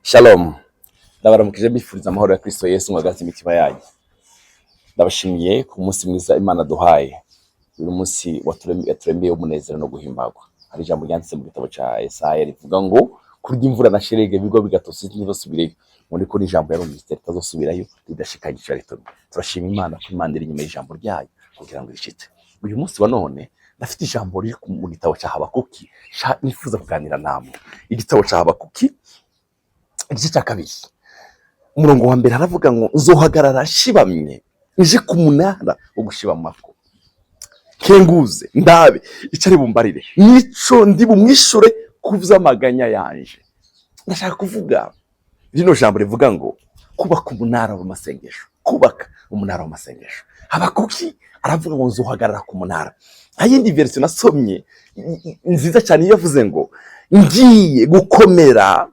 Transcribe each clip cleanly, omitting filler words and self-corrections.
Shalom. Ndabaramukije mbifuriza amahoro ya Kristo Yesu mwagaze imitima yanyu. Ndabashimiye ku munsi mwiza Imana duhaye. Uyu munsi waturemeye umunezero no guhimbagwa. Hari ijambo ryanditse mu gitabo ca Yesaya rivuga ngo kurya imvura na sherege bigo bigatose ntibasubire. Muri ko ijambo yarumvise ritazosubirayo ridashika gica rito. Turashima Imana ko Imana iri nyuma y'ijambo ryayo kugira ngo rishitse. Uyu munsi wa none ndafite ijambo riri mu gitabo ca Habakuki. Nifuza kuganira namwe. Igitabo ca Habakuki igice cya kabiri umurongo wa mbere haravuga ngo nzohagarara shibamye nje ku munara wo gushibamako kenguze ndabe icari bumbarire nico ndi bumwishure kuvuza amaganya yanje. Ndashaka kuvuga rino jambo rivuga ngo kubaka umunara w'amasengesho, kubaka umunara w'amasengesho. Habakuki aravuga ngo nzohagarara ku munara. Ayindi version nasomye nziza cyane yavuze ngo ngiye gukomera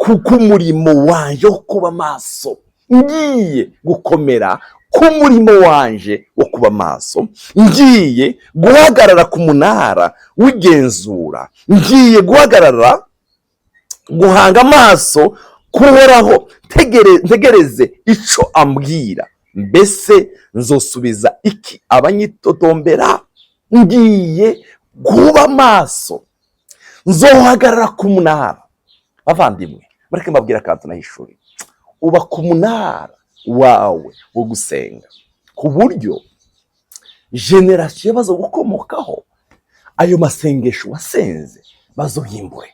kuko umurimo wanje wo kuba maso, ngiye gukomera ku murimo wanje wo kuba maso, ngiye guhagarara ku munara w'igenzura, ngiye guhagarara guhanga amaso kuhoraho ntegereze ico ambwira, mbese nzosubiza iki abanyitotombera? Ngiye kuba maso, nzohagarara ku munara. Bavandimwe bareke mbabwira akantu nahishuri, uba ku munara wawe wo gusenga ku buryo generasiyo bazo gukomokaho ayo masengesho wasenze bazohimbure.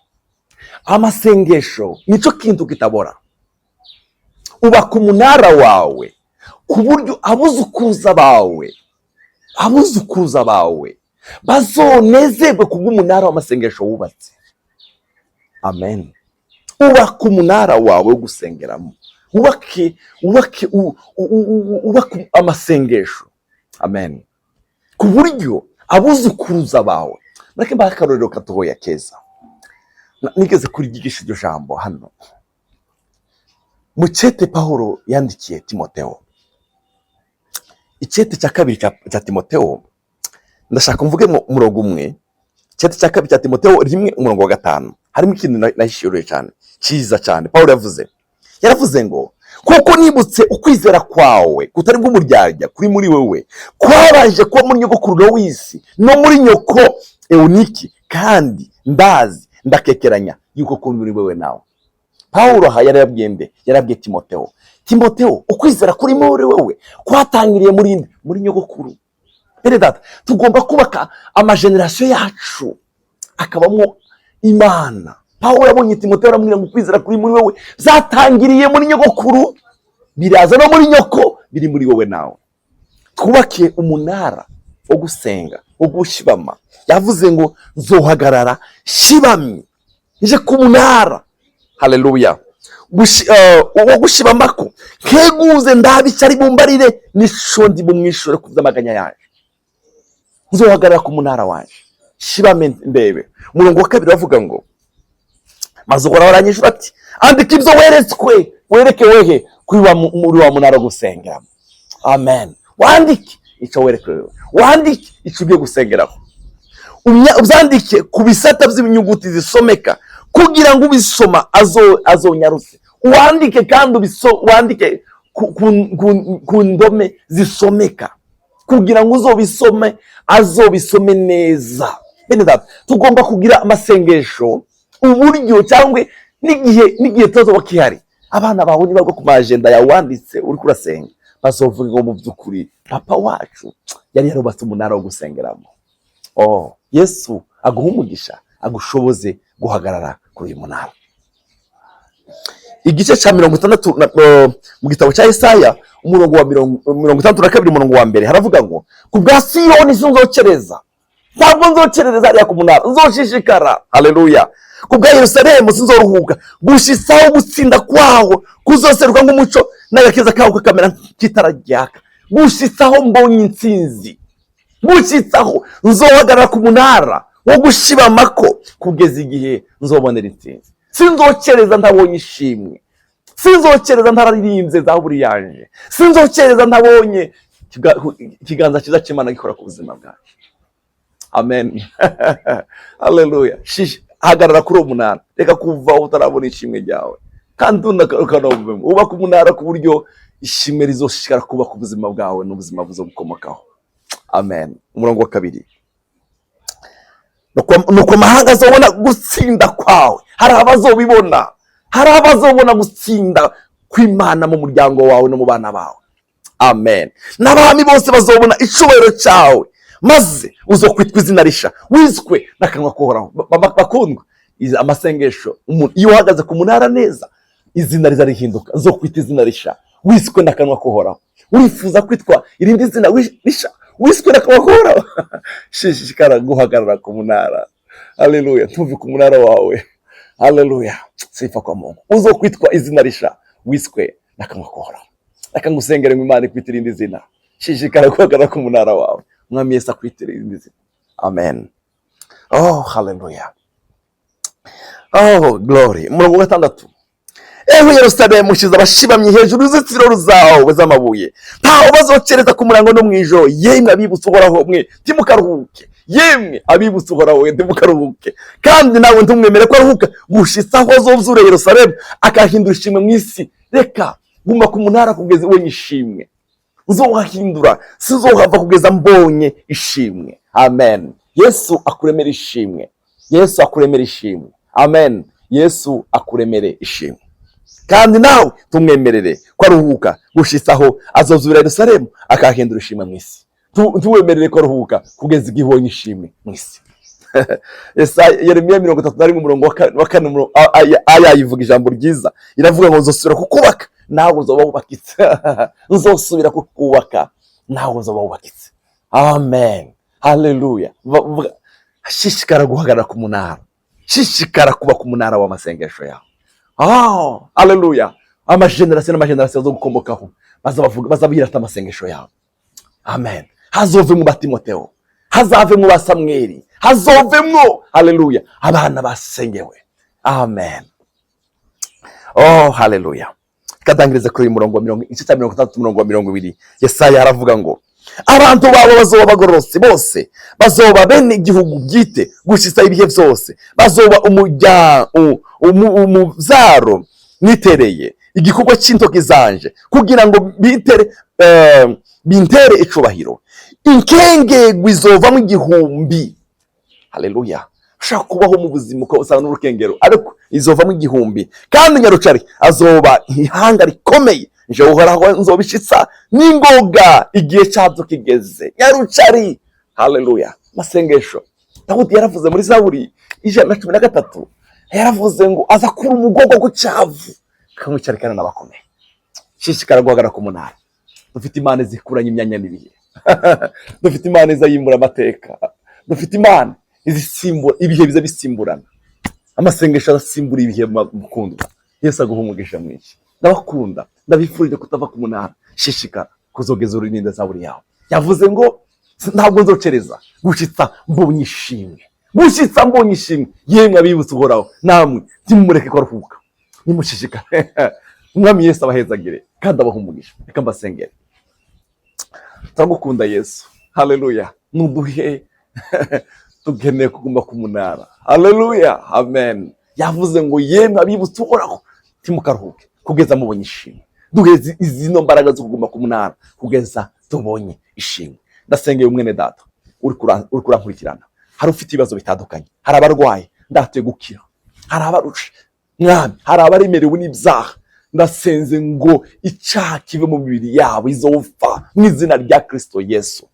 Amasengesho nico kintu kitabora. Uba ku munara wawe ku buryo abuzukuruza bawe bazonezerwe kubw'umunara w'amasengesho wubatse. Amen. Ubaka umunara wawe wo gusengeramo, ubake amasengesho. Amen. Ku buryo abuzukuruza bawe. Bareke bakarorero katoya keza. Nigeze kurigisha iryo jambo hano mu cete Pawulo yandikiye Timotheo, icete cya kabiri cya Timotheo. Ndashaka mvuge mu murongo umwe, icete cya kabiri cya Timotheo rimwe umurongo wa 5 harimo ikintu nahishuriye cyane cyiza cyane. Pawulo yaravuze ngo kuko nibutse ukwizera kwawe kutari bw'umuryarya kuri muri wewe kwabaje kuba muri nyogokuru w'isi no muri nyoko Euniki, kandi ndakekeranya yuko kuri muri wewe nawe. Pawulo yarabwiye Timotheo ukwizera kuri muri wewe kwatangiriye muri nyogokuru. Bene data, tugomba kubaka amagenerasiyo yacu akabamo Imana. Pawulo yabonye Timotheo aramubwira ngo kwizera kuri muri wewe zatangiriye muri nyogokuru, biraza no muri nyoko, biri muri wowe nawe. Twubake umunara wo gusenga, wo gushibama. Yavuze ngo nzohagarara shibamye nje ku munara. Haleluya. Wo gushibamako keguze ndabicari bumbarire nico ndi bumwishure kuvuza amaganya yaje. Nzohagarara ku munara wanje shibame ndebe. Umurongo wa kabiri bavuga ngo mazukora baranyishura ati andika ibyo wereke wehe kuri muri wa munara gusengeramo. Amen. Wandike icyo wereke wewe, wandike icyo ugiye gusengeraho, ubyandike ku bisata by'inyuguti zisomeka kugira ngo ubisoma azonyaruse. Wandike kandi wandike ku ndome zisomeka kugira ngo uzobisome azobisome neza. Bene data, tugomba kugira amasengesho uburyo cyangwa n'igihe tozo bakihari. Abana bawe nibago ku agenda yawe wanditse uri kurasenga bazovuga ngo mu byukuri papa wacu yari yarubatse umunara wo gusengeramo. Yesu aguhumugisha agushoboze guhagarara kuri uyu munara. Igice cya 60 mu gitabo cya Yesaya umurongo wa 52 umurongo wa mbere haravuga ngo kubwa Siyoni sinzokereza, ntabwo nzokerereza ariya ku munara, nzoshishikara. Haleluya. Kubwa Yerusalemu sinzoruhuka, gushitsaho gutsinda kwaho kuzoseruka nk'umuco n'agakiza kaho kakamera kitara ryaka. Gushitsaho mbonye intsinzi, gushitsaho nzohagarara ku munara wo gushibamako kugeza igihe nzobonera intsinzi. Sinzokereza ntabonye ishimwe, sinzokereza ntararirimze zaburi yanje, sinzokereza ntabonye ikiganza cyiza cy'Imana gikora ku buzima bwacu. Amen. Haleluya. Hagarara kuri uwo munara, reka kuvaho utarabona ishimwe ryawe. kandi ukanawuvemo. Ubaka umunara ku buryo ishimwe rizoshishikara kubaka ubuzima bwawe n'ubuzima buzogukomokaho. Amen. Umurongo wa 2, nuko amahanga azobona gutsinda kwawe. Hari abazobona gutsinda kw'Imana mu muryango wawe no mu bana bawe. Amen. N'abami bose bazobona icubahiro cyawe, maze uzokwitwa izina risha, wiswe n'akanwa kohoraho. Bakundwa, amasengesho, iyo uhagaze ku munara neza, izina riza rihinduka, uzokwita izina risha, wiswe n'akanwa kohoraho. Urifuza kwitwa irindi zina risha, wiswe n'akanwa kohoraho. Shishikara guhagarara ku munara. Haleluya. Tuve ku munara wawe. Haleluya. Sifa kwa Mungu. Uzokwitwa izina risha, wiswe n'akanwa kohoraho. Reka ngusengere ngo Imana ikwitire irindi zina. Shishikara guhagarara ku munara wawe, Mwami Yesu akwitire irindi zina. Amen. Oh, haleluya. Oh, glory. Umurongo wa 6. Ewe Yerusalemu, ushize abashibamye hejuru y'uruzitiro ruzawe z'amabuye, ntaho bazocereza ku murango no mwijoro. Yemwe abibutse Uhoraho mwe ntimukaruhuke, yemwe abibutse Uhoraho mwe ntimukaruhuke, kandi nawe ntumwemere ko aruhuka gushitsa aho azozura Yerusalemu akahindura ishimwe mu isi. Reka guma ku munara kugeza ubonye ishimwe. Uzohahindura, sizohava kugeza mbonye ishimwe. Amen. Yesu akuremera ishimwe. Yesu akuremera ishimwe. Amen. Yesu akuremere ishimwe. Kandi nawe tumwemerere ko aruhuka gushitsa aho azozura Yerusalemu akahindura ishimwe mu isi. Tuwemerere ko aruhuka kugeza igihe ubonye ishimwe mu isi. Yeremiya 31 umurongo wa 4 aya ivuga ijambo ryiza. Iravuga ngo uzosubira kukubaka, nawe uzoba wubakitse. Uzosubira kukubaka, nawe uzoba wubakitse. Amen. Haleluya. Shishikara guhagarara ku munara. Shishikara kuba ku munara w'amasengesho yawe. Oh, haleluya. Amagenerasiyo zo gukomokaho bazabirata amasengesho yawe. Amen. Hazove mu Batimoteo, hazave mu Basamweli, hazovemwo, haleluya, abana basengewe. Amen. Oh, haleluya. Kadangirize kuri murongo 33 Yesaya aravuga ngo abantu babo bazoba bagororotse bose, bazoba bene igihugu bwite gushitsa ibihe byose, bazoba umuzaro nitereye igikorwa cy'intoki zanje, kugira ngo bintere icubahiro. Inkengegwa izovamo igihumbi. Haleluya. Ushaka kubaho mu buzima uko usanga n'urukengero, ariko izovamo igihumbi. Kandi Nyarucari azoba ihanga rikomeye. Je Uhoraho nzobishitsa n'ingoga igihe cyabyo kigeze. Nyarucari. Haleluya. Masengesho. Dawudi yaravuze muri Zaburi 113, yaravuze ngo azakura umugogo gucavu kamucyarikana n'abakomeye. Shishikara guhagarara ku munara. Dufite Imana zikuranye imyanya n'ibihe. Dufite Imana izayimbura amateka. Dufite Imana izisimbura ibihe biza bisimburana. Amasengesho azasimbura ibihe mukundwa. Yesu aguha umugisha mwinshi. Ndabakunda, ndabifurije kutava ku munara. Shishikara kuzogeza urininde Zaburi yawe. Yavuze ngo ntabwo nzocereza gushitsa mbonye ishimwe. Gushitsa mbonye ishimwe. Yemwe abibutse Uhoraho, namwe ntimureke ko aruhuka. Nimushishikare. Umwami Yesu abahezagire kandi abaha umugisha. Reka mbasengere. Turagukunda Yesu. Haleluya. Nuduhe tugeneye kuguma ku munara. Haleluya. Amen. Yavuze ngo yemwe abibutse Uhoraho ntimukaruhuke kugeza mubonye ishimwe. Duheze izino mbaraga zo kuguma ku munara kugeza tubonye ishimwe. Ndasengeye umwene data uri kurankurikirana. Hari ufite ibibazo bitandukanye. Hari abarwaye, ndatuye gukira. Hari abarusha. Mwami, hari abaremerewe n'ibyaha. Ndasenze ngo icyaha kive mu mibiri yabo izopfa mu izina rya Kristo Yesu.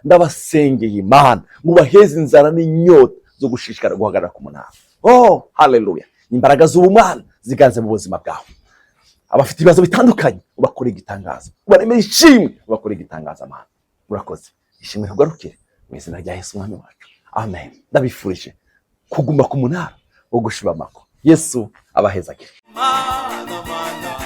Ndabasengeye Imana ngo baheze inzara n'inyota zo gushishikara guhagarara ku munara. Oh, haleluya. Imbaraga z'ubumana ziganze mu buzima bwawe. Abafite ibibazo bitandukanye ubakore igitangaza. Ubaremere ishimwe ubakore igitangaza Mana. Urakoze. Ishimwe kugarukire mu izina rya Yesu Mwami wacu. Amen. Ndabifurije kuguma ku munara wo gushibamako. Yesu abahezagire. Mana.